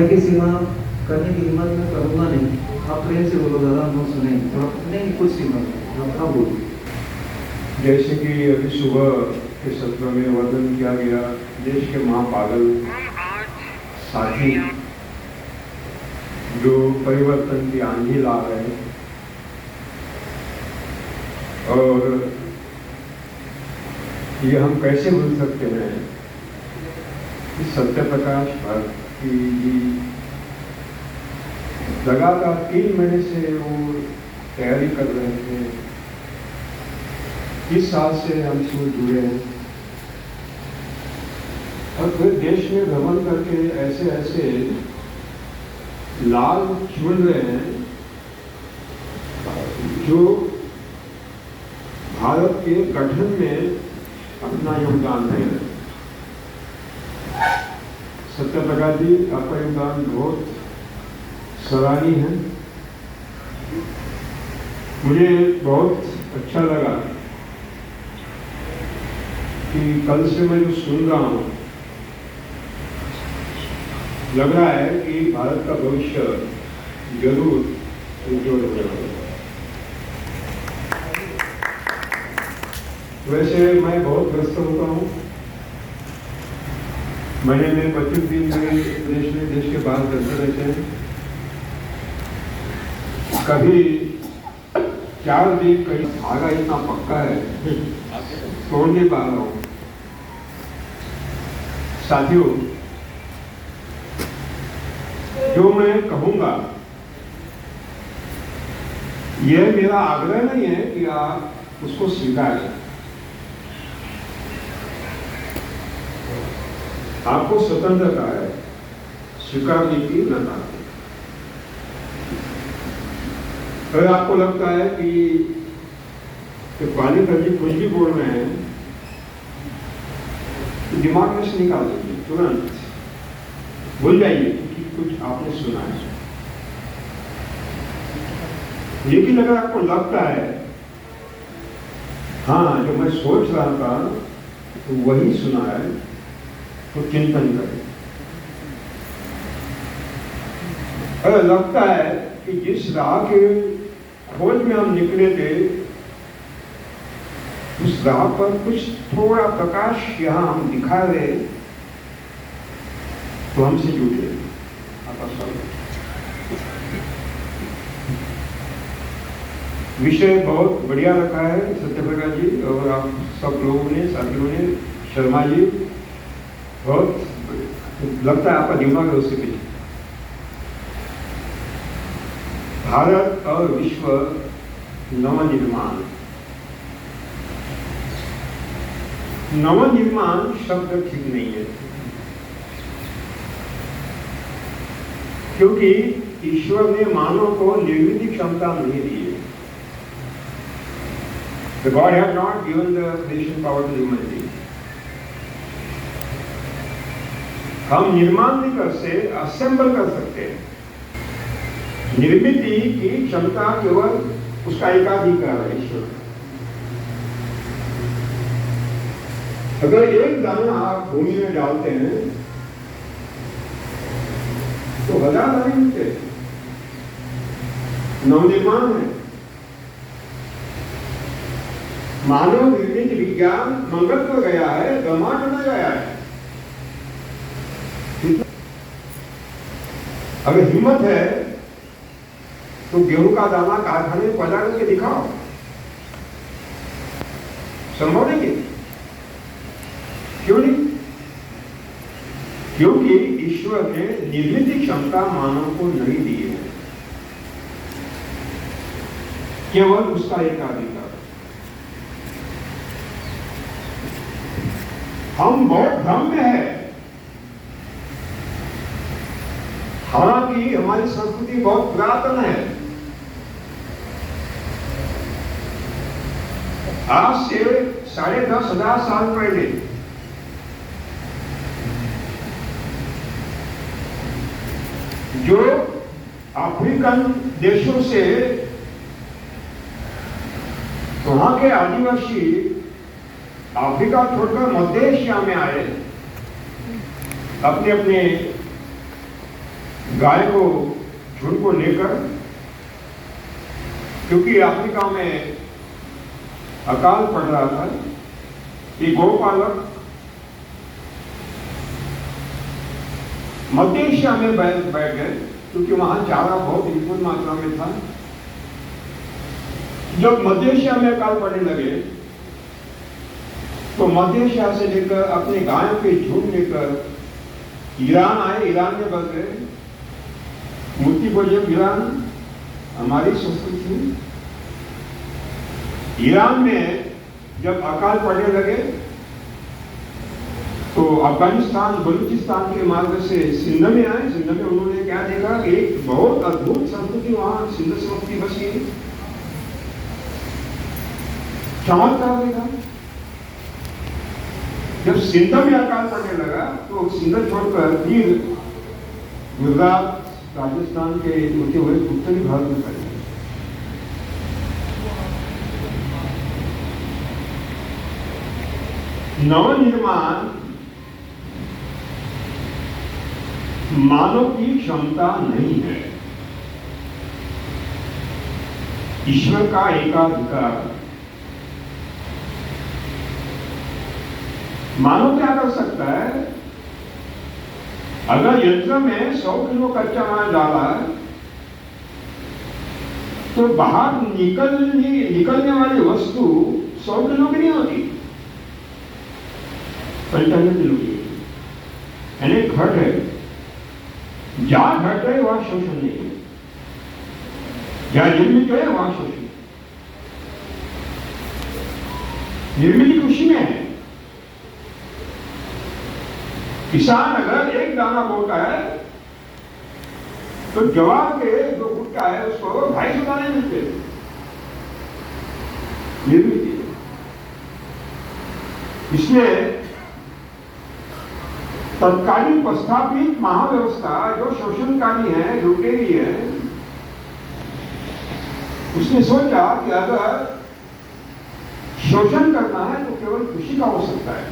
सत्ता की सीमा करने की हिम्मत मैं करूँगा नहीं। आप प्रेम से बोलो दादा, हम लोग सुनेंगे। नहीं, कुछ सीमा नहीं, आप बोलो। जैसे कि अभी सुबह के सत्र में वर्णन किया गया देश के महापागल साथी जो परिवर्तन की आंधी ला रहे हैं, और ये हम कैसे भूल सकते हैं कि सत्य प्रकाश भारती जी लगातार 3 महीने से वो तैयारी कर रहे थे। इस साल से हम इसमें जुड़े हैं और फिर देश में भ्रमण करके ऐसे ऐसे लाभ चुन रहे हैं जो भारत के गठन में अपना योगदान दे रहे हैं। सत्य प्रकाश जी, आपका योगदान बहुत सराहनीय है। मुझे बहुत अच्छा लगा कि कल से मैं जो सुन रहा हूं, लग रहा है कि भारत का भविष्य जरूर उज्ज्वल हो जाएगा। वैसे मैं बहुत व्यस्त होता हूँ, महीने में 25 दिन मेरे देश के बाहर चलते रहते हैं। कभी 4 दिन कहीं भागा इतना पक्का है छोड़ नहीं पा रहा हूँ। साथियों, जो मैं कहूंगा यह मेरा आग्रह नहीं है कि आप उसको स्वीकारें। आपको स्वतंत्रता है स्वीकारने की, न करने। अगर आपको लगता है कि पानी जी कुछ भी बोल रहे हैं तो दिमाग में से निकाल दीजिए, तुरंत भूल जाइए कि कुछ आपने सुना है। लेकिन अगर आपको लगता है हाँ जो मैं सोच रहा था तो वही सुना है, तो चिंतन करें। अगर लगता है कि जिस राह के खोज में हम निकले थे उस राह पर कुछ थोड़ा प्रकाश यहां हम दिखा रहे, तो हमसे जुड़े। विषय बहुत बढ़िया रखा है सत्यप्रकाश जी और आप सब लोगों ने, साथियों ने, शर्मा जी, बहुत लगता है आपका दिमाग है उससे पीछे। भारत और विश्व नवनिर्माण। नवनिर्माण शब्द ठीक नहीं है, क्योंकि ईश्वर ने मानव को निर्मित क्षमता नहीं दी है। The God has not given the creation power to humanity. हम निर्माण नहीं कर सकते, असेंबल कर सकते हैं। निर्मित की क्षमता केवल उसका एकाधिकार है ईश्वर। अगर एक दाना आप भूमि में डालते हैं तो 1000 दाने मिलते हैं। नवनिर्माण है। मानव निर्मित विज्ञान मंगल पर गया है, ब्रह्मांड में गया है। अगर हिम्मत है तो गेहूं का दाना कारखाने में पैदा करके दिखाओ, संभव नहीं? क्यों नहीं? क्योंकि ईश्वर ने निर्मित क्षमता मानव को नहीं दी है, केवल उसका एकाधिकार। हम बहुत भ्रम में है। हालांकि हमारी संस्कृति बहुत पुरातन है। आज से 10,500 साल पहले जो अफ्रीकन देशों से वहां के आदिवासी अफ्रीका छोड़कर मध्य एशिया में आए, अपने अपने गाय को झुंड को लेकर, क्योंकि अफ्रीका में अकाल पड़ रहा था, ये गौपालक मध्य एशिया में बैठ गए, क्योंकि वहां चारा बहुत विपुल मात्रा में था। जब मध्य एशिया में अकाल पड़ने लगे तो मध्य एशिया से लेकर अपने गायों के झुंड लेकर ईरान आए, ईरान में बस गए। मूर्ति पूजक ईरान हमारी संस्कृति। ईरान में जब अकाल पड़ने लगे तो अफगानिस्तान बलूचिस्तान के मार्ग से सिंध में आए। सिंध में उन्होंने क्या देखा, एक बहुत अद्भुत संस्कृति वहां सिंध संस्कृति बसी, चमत्कार देखा। जब सिंध में अकाल पड़ने लगा तो सिंध छोड़कर फिर गुजरात राजस्थान के होते हुए उत्तरी भारत में पड़े। नवनिर्माण मानव की क्षमता नहीं है, ईश्वर का एकाधिकार। मानव क्या कर सकता है, अगर यंत्र में 100 किलो कच्चा माल डाला तो बाहर निकलने वाली वस्तु 100 किलो की नहीं होती, 95 किलो की। यानी घट है, जहां घट है वहां शोषण नहीं है, जहां निर्मित है वहां शोषण। निर्मित कृषि में है। किसान अगर एक दाना बोता है तो जवाब के जो गुटका है उसको 250 दाने मिलते हैं। निर्मित इसमें तत्कालीन प्रस्थापित महाव्यवस्था जो शोषणकारी है, लुटेरी है, उसने सोचा कि अगर शोषण करना है तो केवल कृषि का हो सकता है,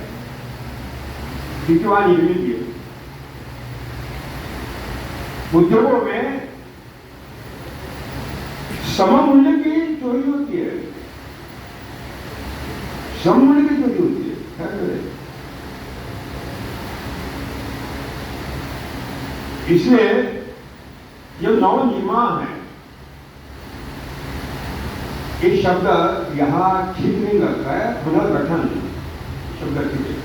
क्योंकि वहां निर्मित है। उद्योगों में सममूल्य की चोरी होती है, सममूल्य की चोरी होती है। इसलिए जो नवनिर्माण है, ये शब्द यहां ठीक नहीं लगता है। पुनर्गठन शब्द ठीक है।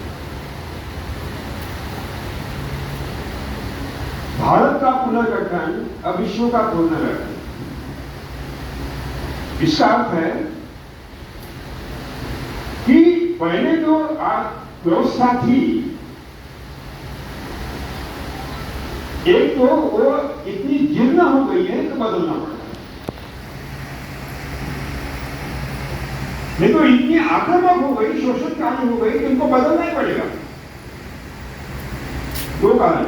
भारत का पुनर्गठन अब विश्व का पुनर्गठन। इसका अर्थ है कि पहले जो व्यवस्था थी, एक तो वो इतनी जीर्ण हो गई है कि बदलना पड़ता है, नहीं तो इतनी आक्रामक हो गई, शोषणकारी हो गई कि इनको बदलना ही पड़ेगा। दो कारण।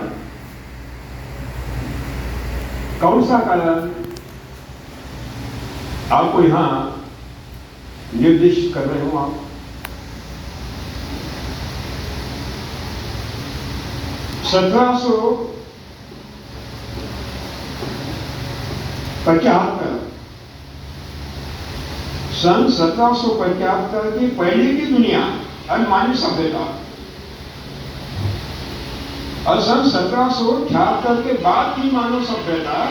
कौन सा कारण आपको यहां निर्दिष्ट कर रहे हो आप? 1775 सन 1775 की पहले की दुनिया अनमानव सभ्यता और सन 1776 के बाद की मानव सभ्यता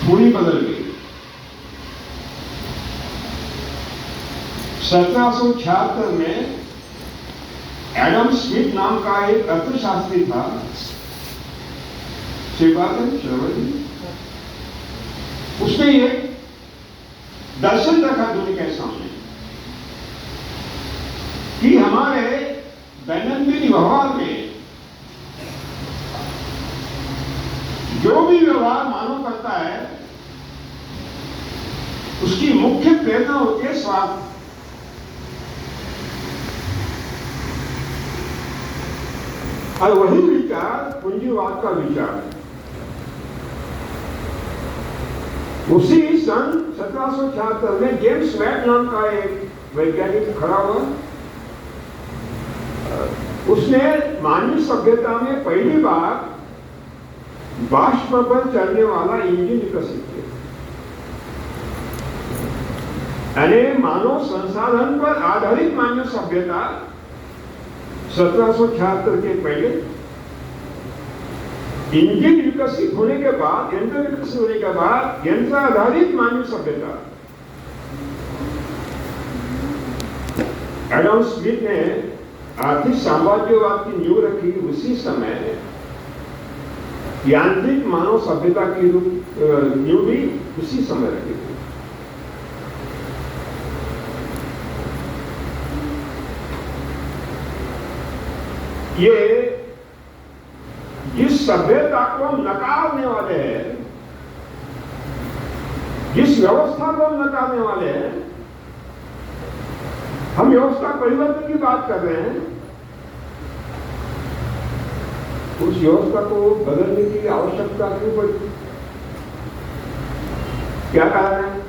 पूरी बदल गई। 1776 में एडम स्मिथ नाम का एक अर्थशास्त्री था, उसने एक दर्शन रखा दुनिया के सामने कि हमारे दैनंदिन व्यवहार में जो भी व्यवहार मानव करता है उसकी मुख्य प्रेरणा होती है स्वार्थ। और वही विचार पूंजीवाद का विचार है। उसी सन 1776 में जेम्स वैट नाम का एक वैज्ञानिक खड़ा हुआ। उसने मानवीय सभ्यता में पहली बार बाष्प पर चलने वाला इंजन विकसित किया, यानी मानव संसाधन पर आधारित मानव सभ्यता 1776 के पहले इंजन विकसित होने के बाद, यंत्र विकसित होने के बाद यंत्र आधारित मानव सभ्यता। एडम स्मिथ ने आर्थिक साम्राज्यवाद की नींव रखी, उसी समय यांत्रिक मानव सभ्यता की नींव भी उसी समय रखी थी। ये जिस सभ्यता को नकारने वाले हैं, जिस व्यवस्था को नकारने वाले हैं, हम व्यवस्था परिवर्तन की बात कर रहे हैं, उस व्यवस्था को बदलने की आवश्यकता क्यों पड़ी? क्या कारण है?